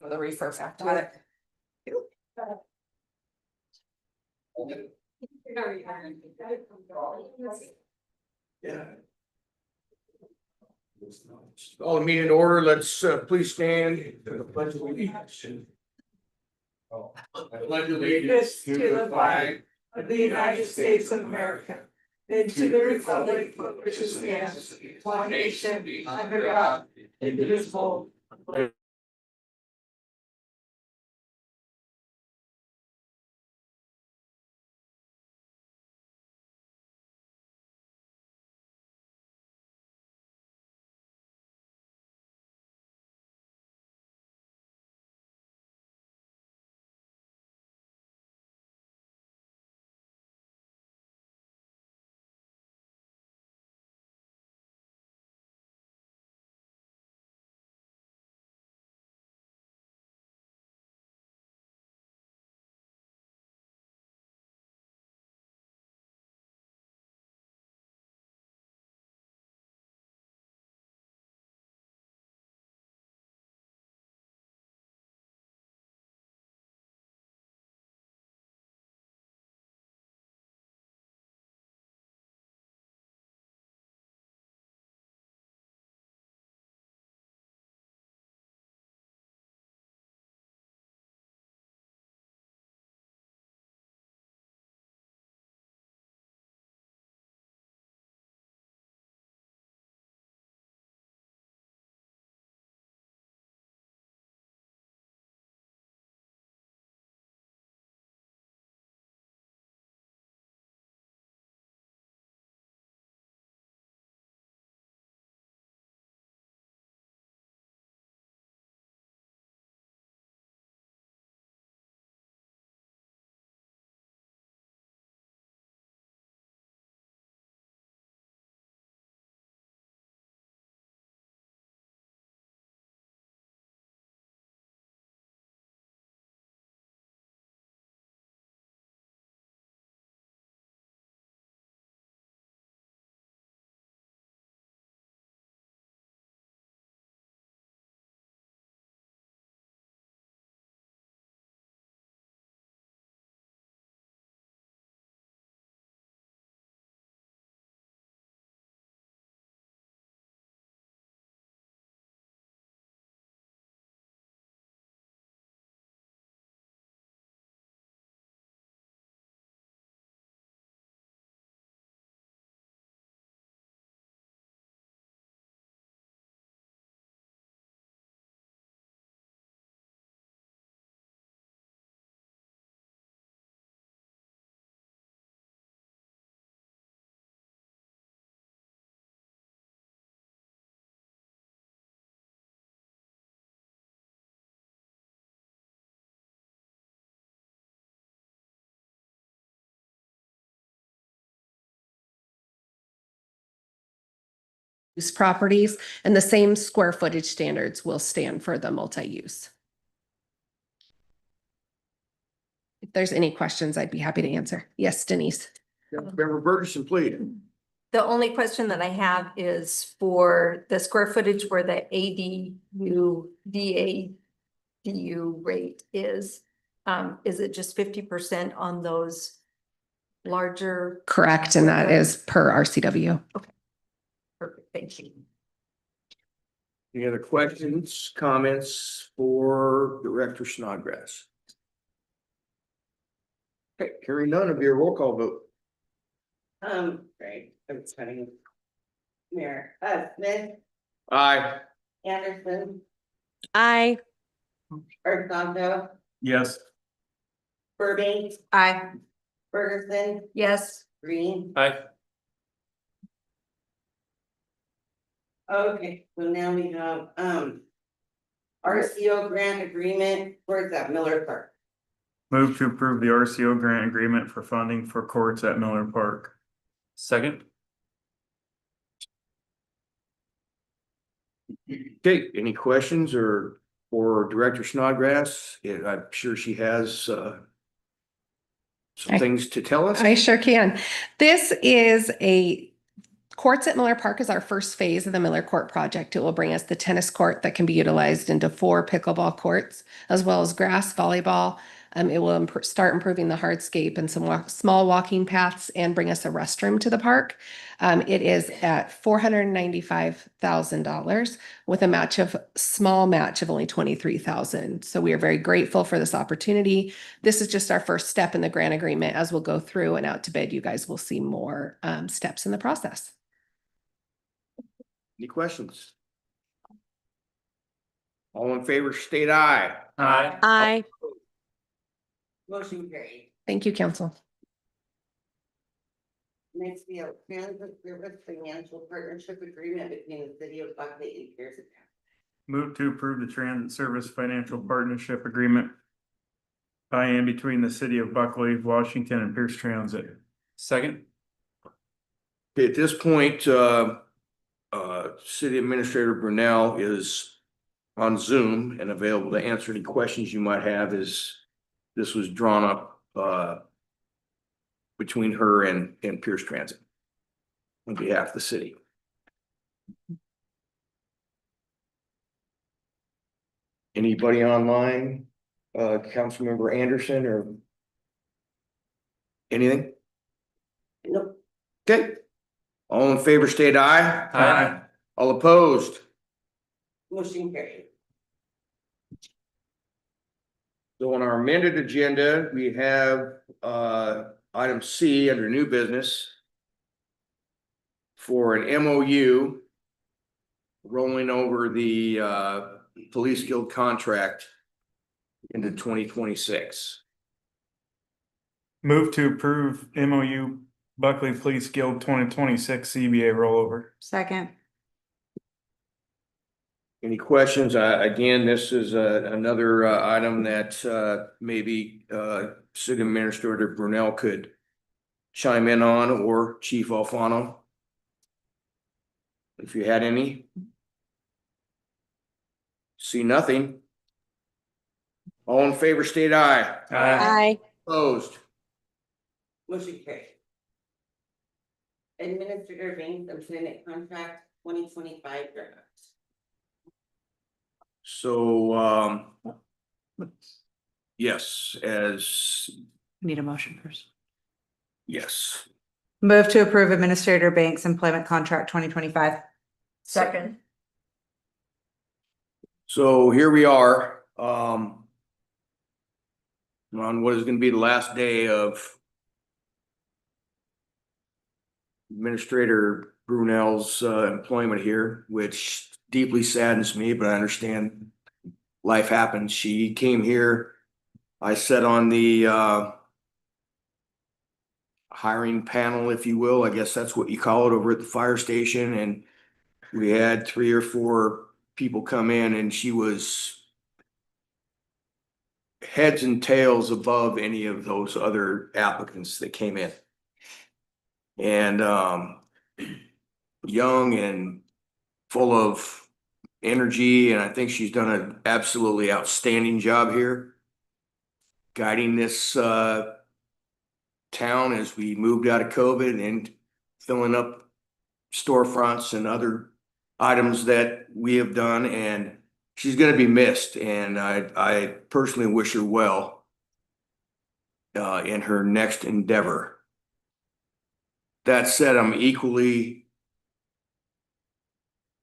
For the refer back to it. Yeah. Call the meeting in order. Let's please stand for the pledge of allegiance. I pledge allegiance to the flag of the United States of America and to the republic for which it stands, one nation under God, indivisible. Use properties and the same square footage standards will stand for the multi-use. If there's any questions, I'd be happy to answer. Yes, Denise. Member Burgess, please. The only question that I have is for the square footage where the DADU rate is it just 50% on those larger? Correct, and that is per RCW. Perfect, thank you. Any other questions, comments for Director Snodgrass? Okay, hearing none, of your roll call vote. Great, it's funny. Mayor, Smith, Aye. Anderson, Aye. Arredondo, Yes. Burbank, Aye. Ferguson, Yes. Green. Aye. Okay, so now we have, RCO grant agreement, where's that, Miller Park? Move to approve the RCO grant agreement for funding for courts at Miller Park. Second. Okay, any questions or for Director Snodgrass? Yeah, I'm sure she has some things to tell us. I sure can. This is a Courts at Miller Park is our first phase of the Miller Court project. It will bring us the tennis court that can be utilized into 4 pickleball courts, as well as grass volleyball. It will start improving the hardscape and some small walking paths and bring us a restroom to the park. It is at $495,000 with a small match of only $23,000. So we are very grateful for this opportunity. This is just our first step in the grant agreement. As we'll go through and out to bid, you guys will see more steps in the process. Any questions? All in favor, state aye. Aye. Aye. Motion carried. Thank you, council. Next, we have transit service financial partnership agreement between the city of Buckley and Pierce County. Move to approve the transit service financial partnership agreement by and between the city of Buckley, Washington, and Pierce Transit. Second. Okay, at this point, City Administrator Brunel is on Zoom and available to answer any questions you might have, as this was drawn up between her and Pierce Transit on behalf of the city. Anybody online? Councilmember Anderson or anything? Nope. Okay. All in favor, state aye. Aye. All opposed? Motion carried. So on our amended agenda, we have item C under new business for an MOU rolling over the Police Guild contract into 2026. Move to approve MOU Buckley Police Guild 2026 CBA rollover. Second. Any questions? Again, this is another item that maybe City Administrator Brunel could chime in on, or Chief Alfano, if you had any. See nothing. All in favor, state aye. Aye. Opposed? Motion carried. Administrator Banks Employment Contract 2025 draft. So, yes, Need a motion first. yes. Move to approve Administrator Banks Employment Contract 2025. Second. So here we are, on what is gonna be the last day of Administrator Brunel's employment here, which deeply saddens me, but I understand life happens. She came here. I sat on the hiring panel, if you will. I guess that's what you call it, over at the fire station, and we had 3 or 4 people come in, and she was heads and tails above any of those other applicants that came in. And young and full of energy, and I think she's done an absolutely outstanding job here guiding this town as we moved out of COVID and filling up storefronts and other items that we have done, and she's going to be missed, and I personally wish her well in her next endeavor. That said, I'm equally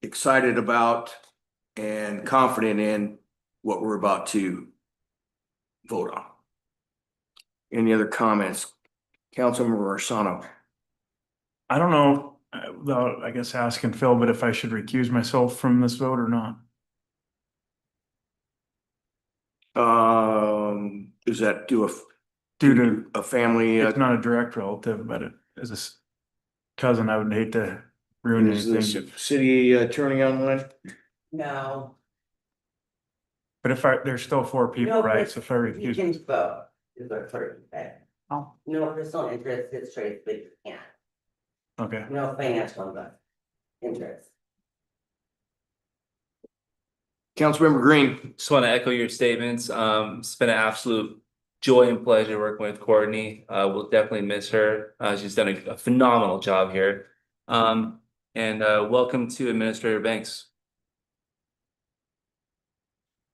excited about and confident in what we're about to vote on. Any other comments? Councilmember Arsano. I don't know, without, I guess, asking Phil, but if I should recuse myself from this vote or not. Is that due Due to, a family? it's not a direct relative, but it is a cousin. I would hate to ruin Is the anything. city attorney online? No. But if there's still 4 people, No, right? but So if I You recuse, can vote, is our clerk said. Oh. No personal interest is trade, but you can't. okay. No financial interest. Councilmember Green. Just want to echo your statements. It's been an absolute joy and pleasure working with Courtney. We'll definitely miss her. She's done a phenomenal job here. And welcome to Administrator Banks.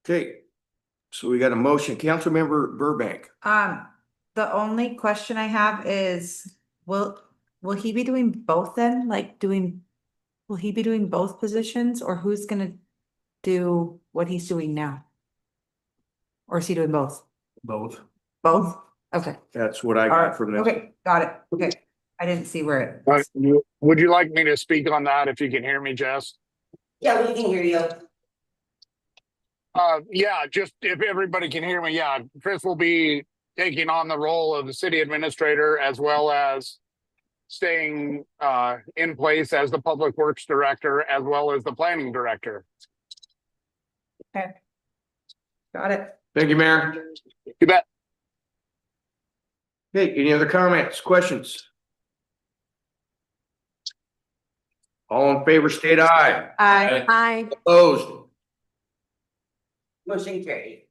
Okay, so we got a motion, Councilmember Burbank. The only question I have is, will he be doing both then? Will he be doing both positions, or who's gonna do what he's doing now? Or is he doing both? Both. Both? Okay. That's what I All got right. from this. Okay, got it. Okay. I didn't see where it. Would you like me to speak on that if you can hear me, Jess? Yeah, we can hear you. Yeah, just if everybody can hear me, yeah, Chris will be taking on the role of the city administrator as well as staying in place as the public works director as well as the planning director. Got it. Thank you, Mayor. You bet. Okay, any other comments, questions? All in favor, state aye. Aye. Opposed? Motion carried.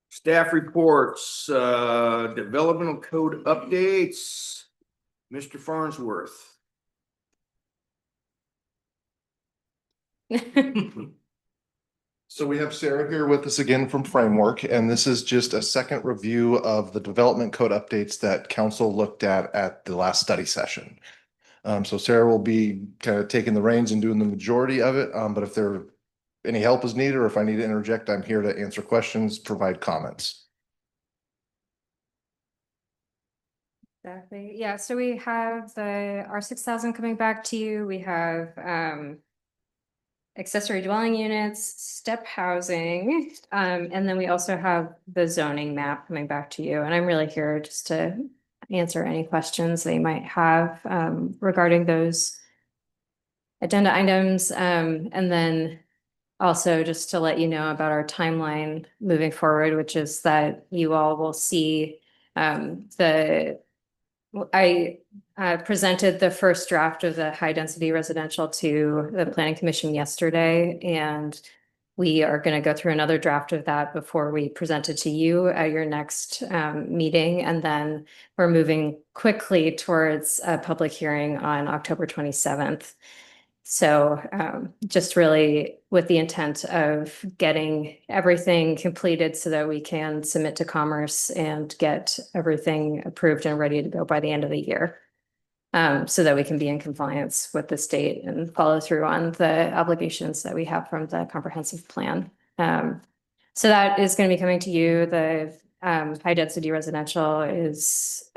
Staff reports, developmental code updates. Mr. Farnsworth. So we have Sarah here with us again from Framework, and this is just a second review of the development code updates that council looked at the last study session. So Sarah will be kind of taking the reins and doing the majority of it, but if there any help is needed or if I need to interject, I'm here to answer questions, provide comments. Exactly. Yeah, so we have the R6000 coming back to you. We have accessory dwelling units, step housing, and then we also have the zoning map coming back to you. And I'm really here just to answer any questions they might have regarding those agenda items. And then also just to let you know about our timeline moving forward, which is that you all will see I presented the first draft of the high density residential to the planning commission yesterday, and we are going to go through another draft of that before we present it to you at your next meeting. And then we're moving quickly towards a public hearing on October 27th. So just really with the intent of getting everything completed so that we can submit to Commerce and get everything approved and ready to go by the end of the year. So that we can be in compliance with the state and follow through on the obligations that we have from the comprehensive plan. So that is going to be coming to you. The high density residential is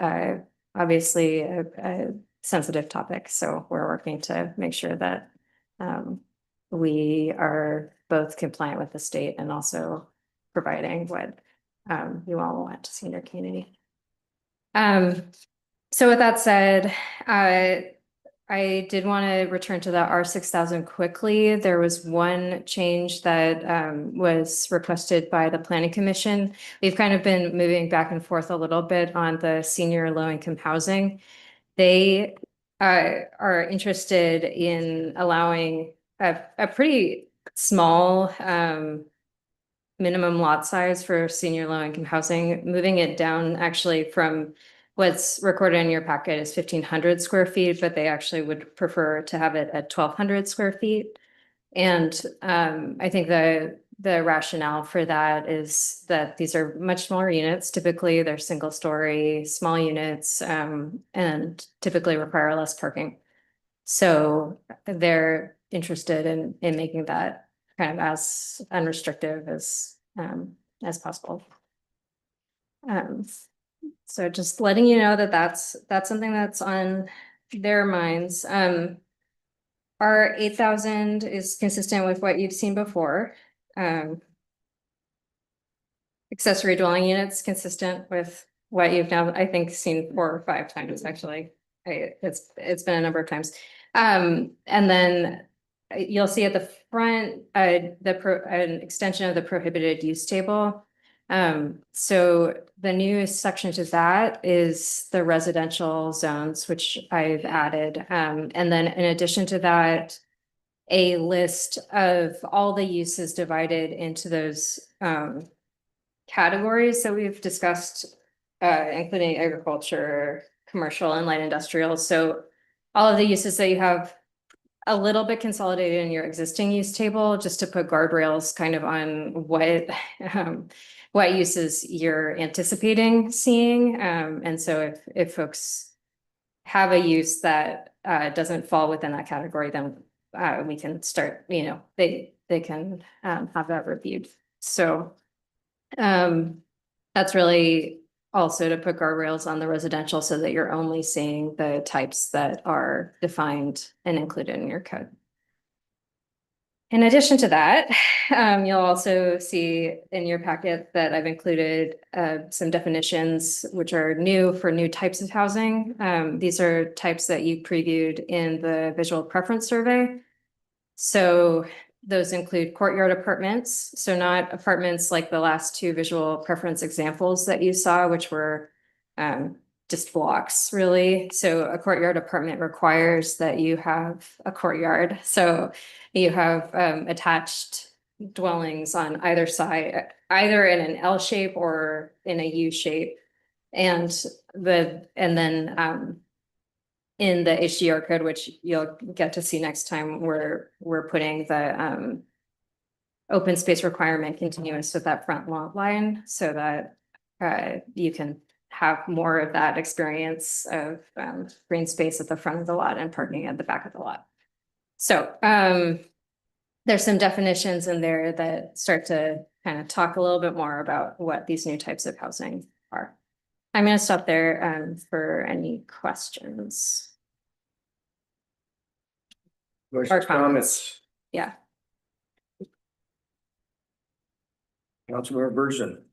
obviously a sensitive topic. So we're working to make sure that we are both compliant with the state and also providing what you all want to see in your community. So with that said, I did want to return to the R6000 quickly. There was one change that was requested by the Planning Commission. We've kind of been moving back and forth a little bit on the senior low-income housing. They are interested in allowing a pretty small minimum lot size for senior low-income housing, moving it down actually from what's recorded in your packet is 1,500 square feet, but they actually would prefer to have it at 1,200 square feet. And I think the rationale for that is that these are much smaller units. Typically, they're single story, small units, and typically require less parking. So they're interested in making that kind of as unrestrictive as possible. So just letting you know that that's something that's on their minds. Our 8,000 is consistent with what you've seen before. Accessory dwelling units consistent with what you've now, I think, seen 4 or 5 times, actually. It's been a number of times. And then you'll see at the front, an extension of the prohibited use table. So the newest section to that is the residential zones, which I've added. And then in addition to that, a list of all the uses divided into those categories that we've discussed including agriculture, commercial and light industrial. So all of the uses that you have a little bit consolidated in your existing use table, just to put guardrails kind of on what uses you're anticipating seeing. And so if folks have a use that doesn't fall within that category, then we can start, they can have that reviewed. So that's really also to put guardrails on the residential so that you're only seeing the types that are defined and included in your code. In addition to that, you'll also see in your packet that I've included some definitions which are new for new types of housing. These are types that you previewed in the visual preference survey. So those include courtyard apartments, so not apartments like the last two visual preference examples that you saw, which were just blocks, really. So a courtyard apartment requires that you have a courtyard. So you have attached dwellings on either side, either in an L shape or in a U shape. And then in the HDR code, which you'll get to see next time, we're putting the open space requirement continuous with that front lot line so that you can have more of that experience of green space at the front of the lot and parking at the back of the lot. So there's some definitions in there that start to kind of talk a little bit more about what these new types of housing are. I'm going to stop there for any questions. Questions, comments? Yeah. Councilmember Burson.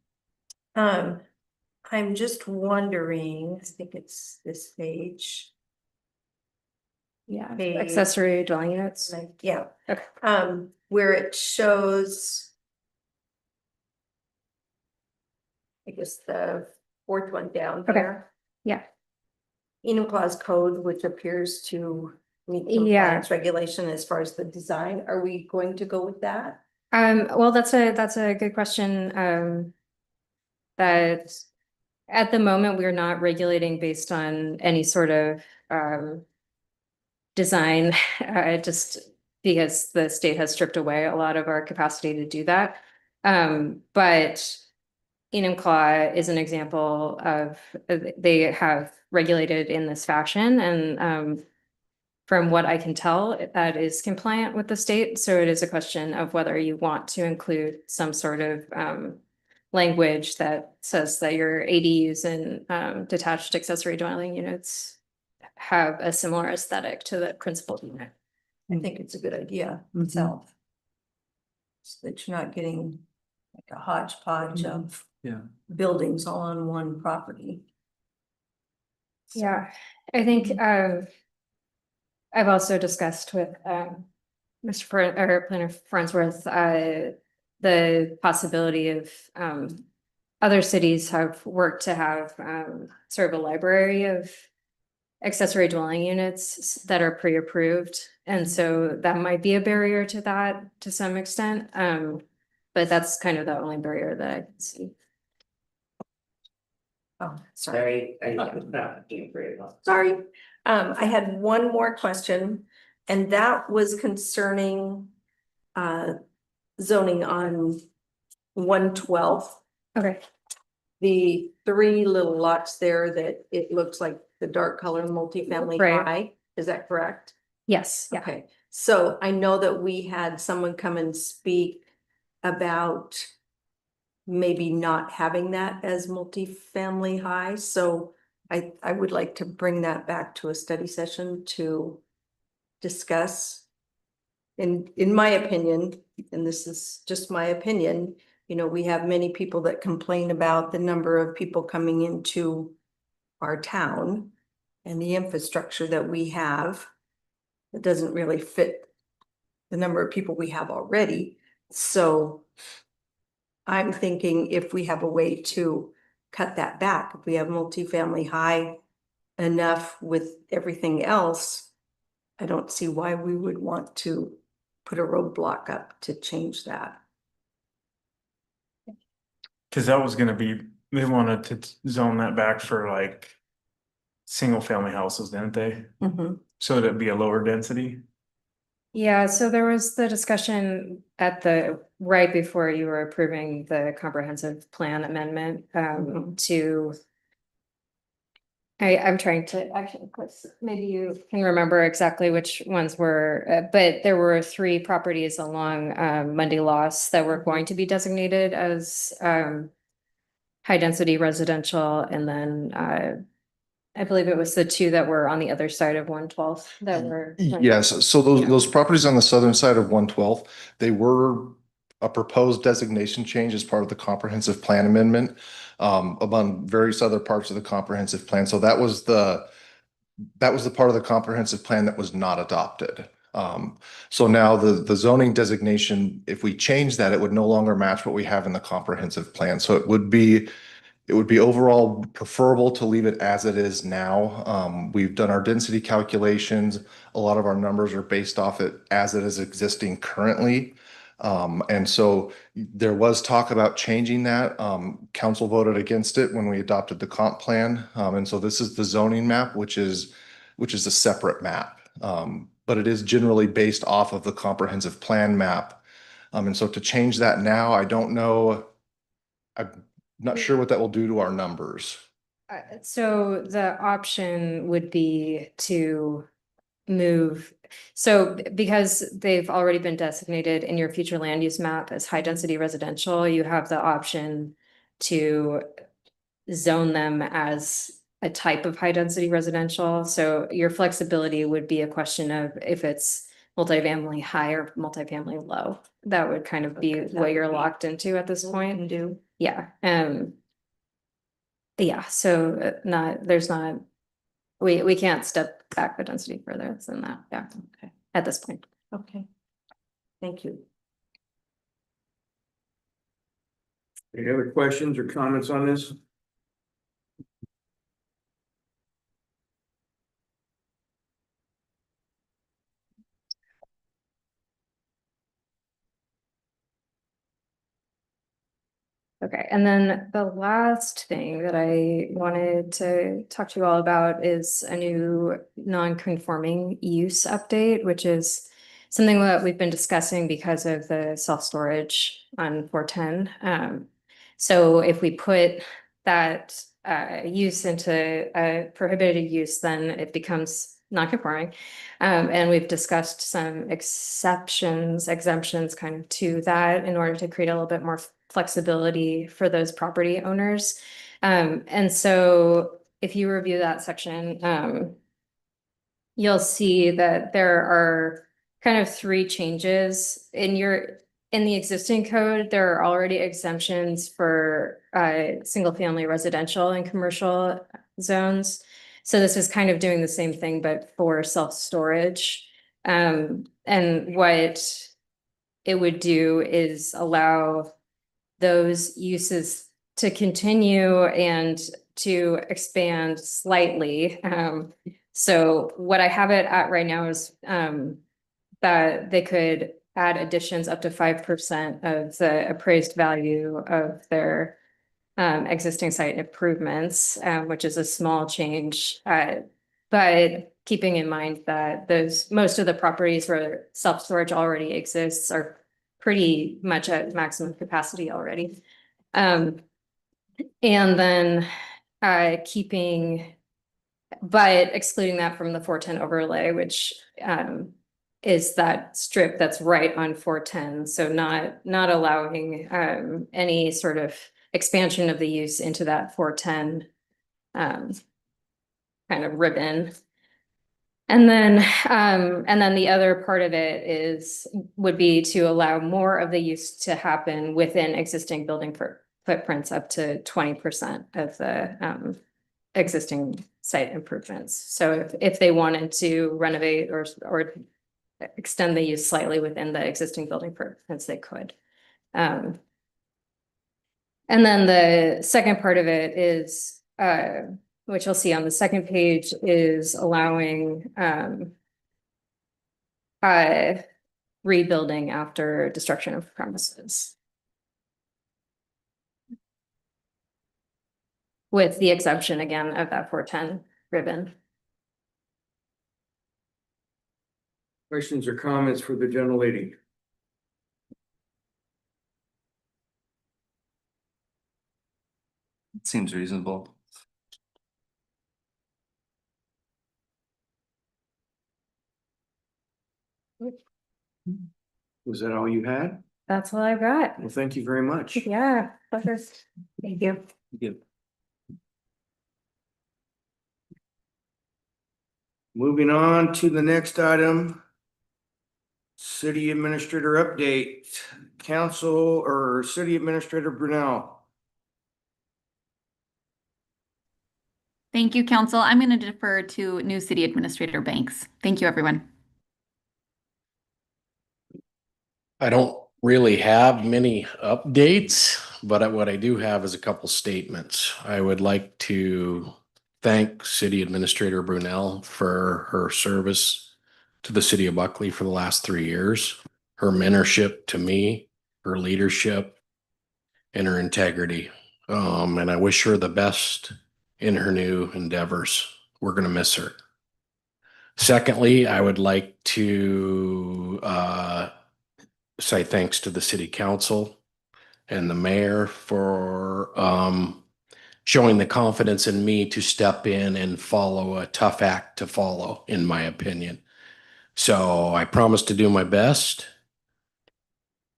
I'm just wondering, I think it's this page. Yeah, Page- accessory dwelling units. Yeah. Okay. Where it shows. I guess the fourth one down Okay. there. Yeah. Enumclaws code, which appears to meet Yeah. compliance regulation as far as the design. Are we going to go with that? Well, that's a good question. That at the moment, we're not regulating based on any sort of design, just because the state has stripped away a lot of our capacity to do that. But Enumclaw is an example of, they have regulated in this fashion, and from what I can tell, that is compliant with the state. So it is a question of whether you want to include some sort of language that says that your ADUs and detached accessory dwelling units have a similar aesthetic to the principal unit. I think it's a good idea itself. So that you're not getting like a hodgepodge of buildings all on one property. Yeah, I think I've also discussed with Planner Farnsworth the possibility of other cities have worked to have sort of a library of accessory dwelling units that are pre-approved. And so that might be a barrier to that to some extent. But that's kind of the only barrier that I can see. Oh, sorry. Sorry. I had one more question, and that was concerning zoning on 112. Okay. The three little lots there that it looks like the dark color multifamily Right. high. Is that correct? Yes. Yeah. Okay, so I know that we had someone come and speak about maybe not having that as multifamily high, so I would like to bring that back to a study session to discuss. In my opinion, and this is just my opinion, you know, we have many people that complain about the number of people coming into our town and the infrastructure that we have. It doesn't really fit the number of people we have already. So I'm thinking if we have a way to cut that back, if we have multifamily high enough with everything else, I don't see why we would want to put a roadblock up to change that. Cause that was gonna be They wanted to zone that back for like single family houses, didn't they? Mhm. So that'd be a lower density. Yeah, so there was the discussion at the, right before you were approving the comprehensive plan amendment, to. I'm trying to, actually, maybe you can remember exactly which ones were, but there were 3 properties along, Mundy Loss that were going to be designated as, high density residential, and then, I believe it was the 2 that were on the other side of 112 that were. Yes, so Yeah. those properties on the southern side of 112, they were a proposed designation change as part of the comprehensive plan amendment among various other parts of the comprehensive plan. So that was the part of the comprehensive plan that was not adopted. So now the zoning designation, if we change that, it would no longer match what we have in the comprehensive plan. So it would be overall preferable to leave it as it is now. We've done our density calculations. A lot of our numbers are based off it as it is existing currently. And so there was talk about changing that. Council voted against it when we adopted the comp plan. And so this is the zoning map, which is a separate map. But it is generally based off of the comprehensive plan map. And so to change that now, I don't know. I'm not sure what that will do to our numbers. So the option would be to move, so because they've already been designated in your future land use map as high density residential, you have the option to zone them as a type of high density residential. So your flexibility would be a question of if it's multifamily high or multifamily low. That would kind of be what you're locked into at this point. Yeah, yeah, so we can't step back the density further than that, yeah, okay, at this point. Okay. Thank you. Any other questions or comments on this? Okay, and then the last thing that I wanted to talk to you all about is a new non-conforming use update, which is something that we've been discussing because of the self-storage on 410. So if we put that use into a prohibited use, then it becomes non-conforming. And we've discussed some exemptions kind of to that in order to create a little bit more flexibility for those property owners. And so if you review that section, you'll see that there are kind of 3 changes in the existing code. There are already exemptions for single family residential and commercial zones. So this is kind of doing the same thing, but for self-storage. And what it would do is allow those uses to continue and to expand slightly. So what I have it at right now is that they could add additions up to 5% of the appraised value of their existing site improvements, which is a small change. But keeping in mind that most of the properties where self-storage already exists are pretty much at maximum capacity already. And then but excluding that from the 410 overlay, which is that strip that's right on 410. So not allowing any sort of expansion of the use into that 410 kind of ribbon. And then the other part of it would be to allow more of the use to happen within existing building footprints up to 20% of the existing site improvements. So if they wanted to renovate or extend the use slightly within the existing building footprints, they could. And then the second part of it is which you'll see on the second page, is allowing rebuilding after destruction of premises. with the exemption again of that 410 ribbon. Questions or comments for the gentle lady? Seems reasonable. Was that all you had? That's all I've got. Well, thank you very much. Yeah, pleasure. Thank you. Moving on to the next item. City Administrator update, Council or City Administrator Brunel. Thank you, Council. I'm going to defer to new City Administrator Banks. Thank you, everyone. I don't really have many updates, but what I do have is a couple statements. I would like to thank City Administrator Brunel for her service to the city of Buckley for the last 3 years, her mentorship to me, her leadership, and her integrity. And I wish her the best in her new endeavors. We're going to miss her. Secondly, I would like to say thanks to the city council and the mayor for showing the confidence in me to step in and follow a tough act to follow, in my opinion. So I promise to do my best,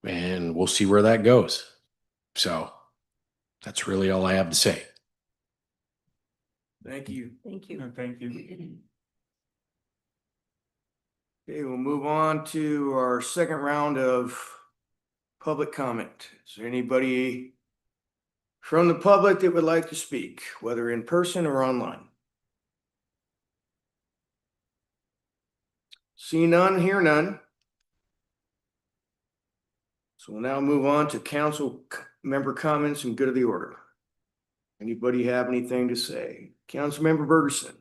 and we'll see where that goes. So that's really all I have to say. Thank you. Thank you. Thank you. Okay, we'll move on to our second round of public comment. Is there anybody from the public that would like to speak, whether in person or online? See none, hear none. So we'll now move on to council member comments and good of the order. Anybody have anything to say? Councilmember Bergerson.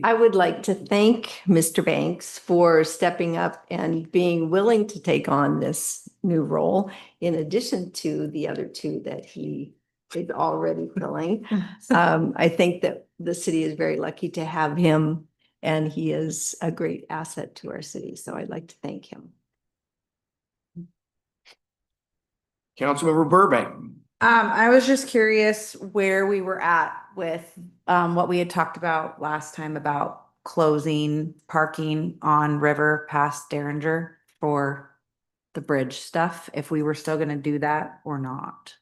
I would like to thank Mr. Banks for stepping up and being willing to take on this new role, in addition to the other two that he is already filling. I think that the city is very lucky to have him, and he is a great asset to our city. So I'd like to thank him. Councilmember Burbank. I was just curious where we were at with what we had talked about last time about closing parking on River past Derringer for the bridge stuff, if we were still gonna do that or not.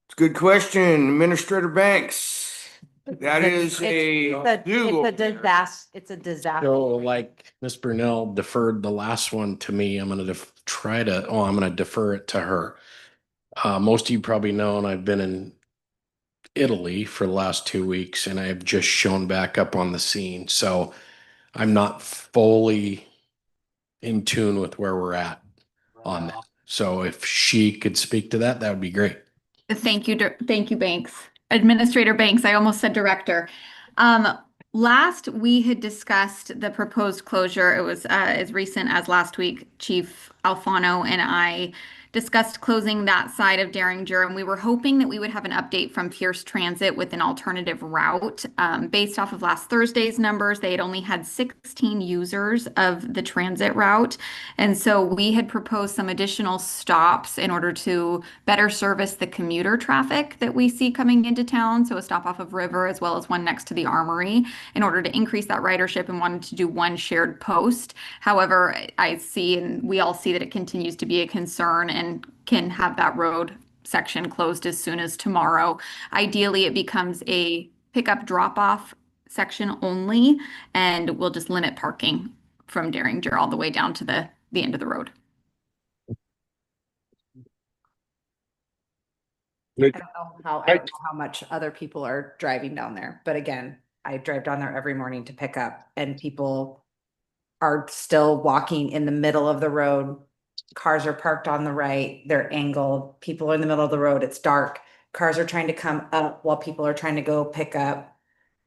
It's a good question, Administrator Banks. That is a do. It's a disaster. It's a disaster. So like Ms. Brunel deferred the last one to me, I'm going to I'm going to defer it to her. Most of you probably know, and I've been in Italy for the last 2 weeks, and I've just shown back up on the scene. So I'm not fully in tune with where we're at on that. So if she could speak to that, that would be great. Thank you, Banks. Administrator Banks, I almost said director. Last we had discussed the proposed closure. It was as recent as last week. Chief Alfano and I discussed closing that side of Derringer, and we were hoping that we would have an update from Pierce Transit with an alternative route. Based off of last Thursday's numbers, they had only had 16 users of the transit route. And so we had proposed some additional stops in order to better service the commuter traffic that we see coming into town. So a stop off of River as well as one next to the Armory in order to increase that ridership, and wanted to do one shared post. However, I see, and we all see, that it continues to be a concern and can have that road section closed as soon as tomorrow. Ideally, it becomes a pickup drop-off section only, and we'll just limit parking from Derringer all the way down to the end of the road. I don't know how much other people are driving down there, but again, I drive down there every morning to pick up, and people are still walking in the middle of the road. Cars are parked on the right, they're angled, people are in the middle of the road, it's dark. Cars are trying to come up while people are trying to go pick up.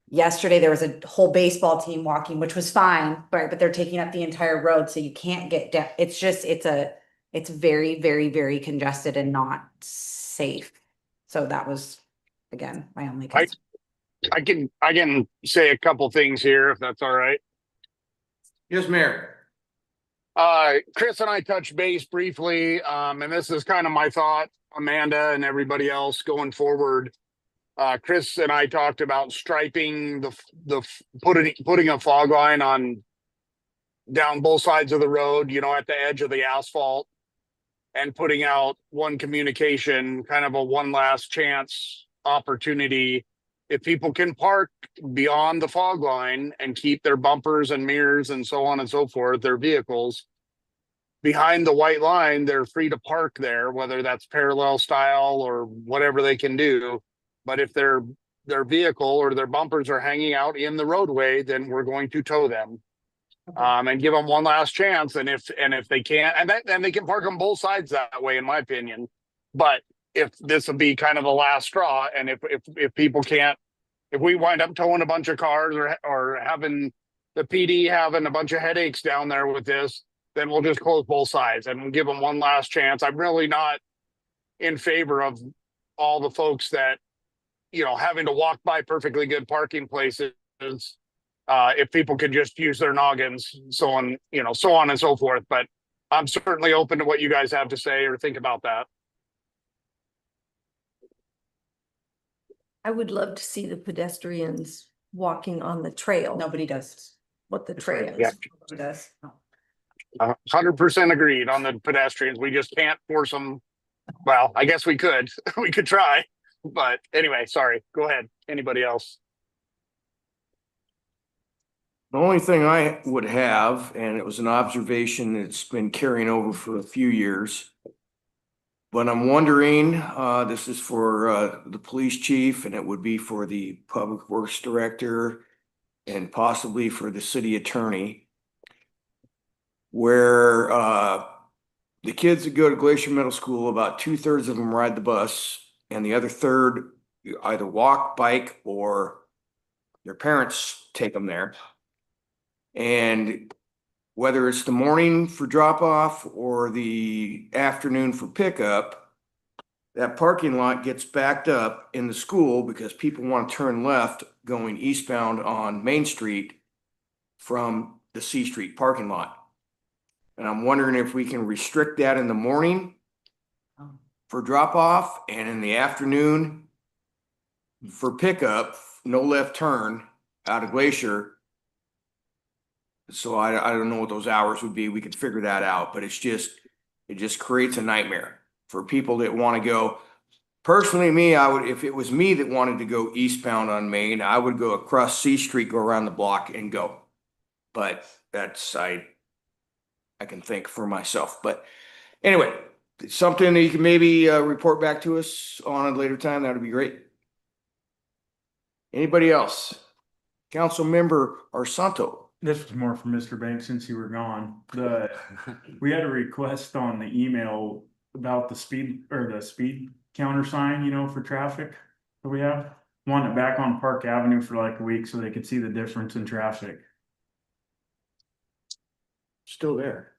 Yesterday, there was a whole baseball team walking, which was fine, but they're taking up the entire road, so you can't get down. It's just, it's very, very, very congested and not safe. So that was, again, my only I- concern. I can say a couple things here, if that's all right. Yes, Mayor. Chris and I touched base briefly, and this is kind of my thought, Amanda and everybody else going forward. Chris and I talked about striping putting a fog line on down both sides of the road, you know, at the edge of the asphalt, and putting out one communication, kind of a one last chance opportunity. If people can park beyond the fog line and keep their bumpers and mirrors and so on and so forth, their vehicles behind the white line, they're free to park there, whether that's parallel style or whatever they can do. But if their vehicle or their bumpers are hanging out in the roadway, then we're going to tow them. And give them one last chance. And if they can't, and they can park on both sides that way, in my opinion. But if this will be kind of the last straw, and if people can't, if we wind up towing a bunch of cars or having the PD having a bunch of headaches down there with this, then we'll just close both sides and we'll give them one last chance. I'm really not in favor of all the folks that, you know, having to walk by perfectly good parking places. If people could just use their noggins, so on and so forth. But I'm certainly open to what you guys have to say or think about that. I would love to see the pedestrians walking on the trail. Nobody does. What the trail is. Yeah. Nobody does. 100% agreed on the pedestrians. We just can't force them. Well, I guess we could. We could try. But anyway, sorry. Go ahead. Anybody else? The only thing I would have, and it was an observation that's been carrying over for a few years, but I'm wondering, this is for the police chief, and it would be for the public works director and possibly for the city attorney, where the kids that go to Glacier Middle School, about 2/3 of them ride the bus, and the other third either walk, bike, or their parents take them there. And whether it's the morning for drop off or the afternoon for pickup, that parking lot gets backed up in the school because people want to turn left going eastbound on Main Street from the C Street parking lot. And I'm wondering if we can restrict that in the morning for drop off, and in the afternoon for pickup, no left turn out of Glacier. So I don't know what those hours would be. We could figure that out, but it just creates a nightmare for people that want to go. Personally, if it was me that wanted to go eastbound on Main, I would go across C Street, go around the block and go. But that's, I can think for myself. But anyway, it's something that you can maybe report back to us on a later time. That would be great. Anybody else? Council member Arsanto. This was more for Mr. Banks since you were gone. We had a request on the email about the speed counter sign, you know, for traffic that we have. Want it back on Park Avenue for like a week so they could see the difference in traffic. Still there.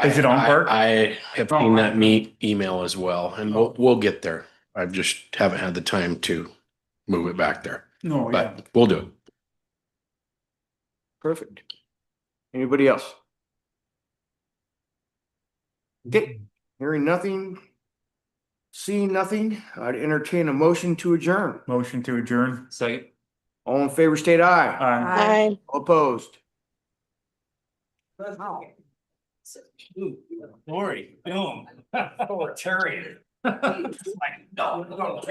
Is it on Park? I have seen that email as well, and we'll get there. I just haven't had the time to move it back there, No, yeah. but we'll do it. Perfect. Anybody else? Okay, hearing nothing, seeing nothing, I'd entertain a motion to adjourn. Motion to adjourn. Second. All in favor, state aye. Aye. All opposed. Lori, boom. Oh, Terry. Like, no,